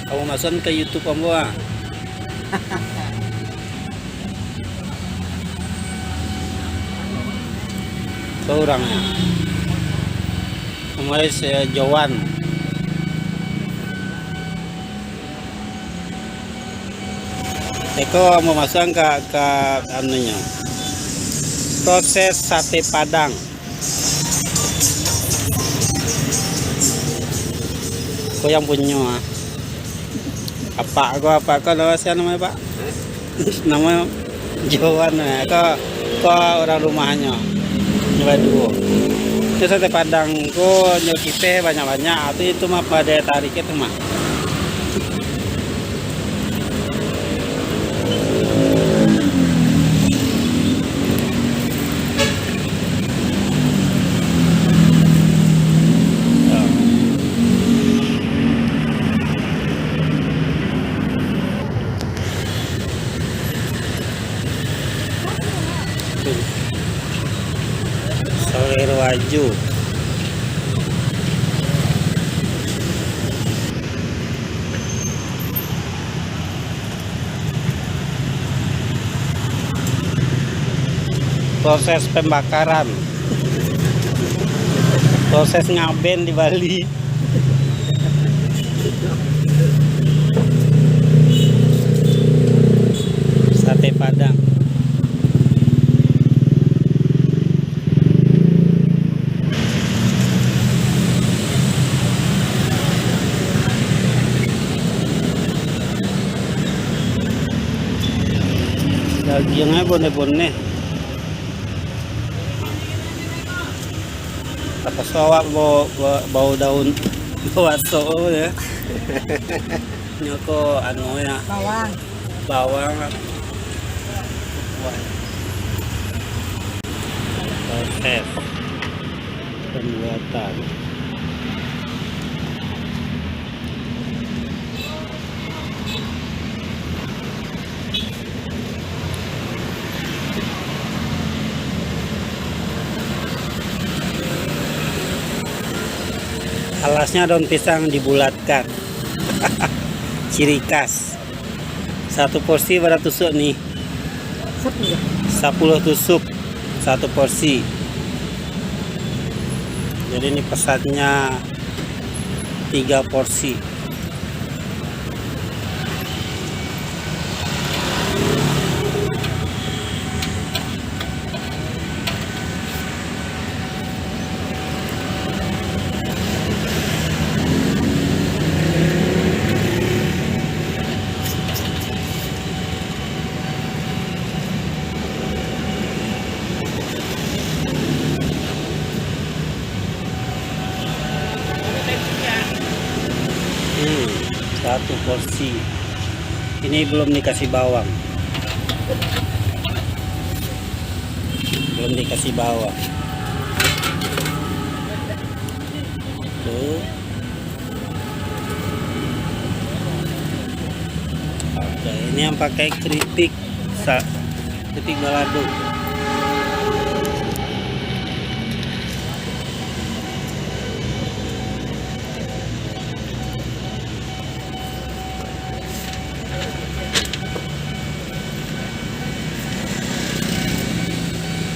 Kamu masuk ke YouTube kamu ah. Itu orangnya. Kemarin saya Jowan. Eko mau masang ke anunya. Proses sate Padang. Kau yang punya ah. Apa nama saya namanya Pak? Namanya Jowan ya. Kau orang rumahnya. Nyoba dulu. Itu sate Padang kau nyokite banyak-banyak. Itu mah pada tarik itu mah. Soler Waju. Proses pembakaran. Proses ngaben di Bali. Sate Padang. Dagingnya bone-bone. Apa sawak bau daun baso ya. Nyoko anu ya. Bawang. Proses pembuatan. Alasnya daun pisang dibulatkan. Ciri khas. Satu porsi berapa tusuk nih? 10 tusuk satu porsi. Jadi ini pesannya 3 porsi. Satu porsi. Ini belum dikasih bawang. Belum dikasih bawang. Tuh. Oke, ini yang pakai keripik balado.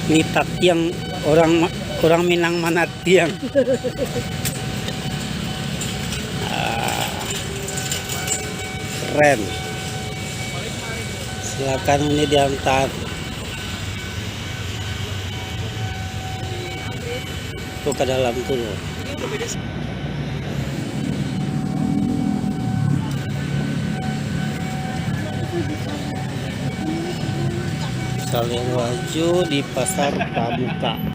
Ini tatiang orang Minang mana tiang. Keren. Silakan ini diantar. Tuh ke dalam tuh. Soler Waju di Pasar Pramuka.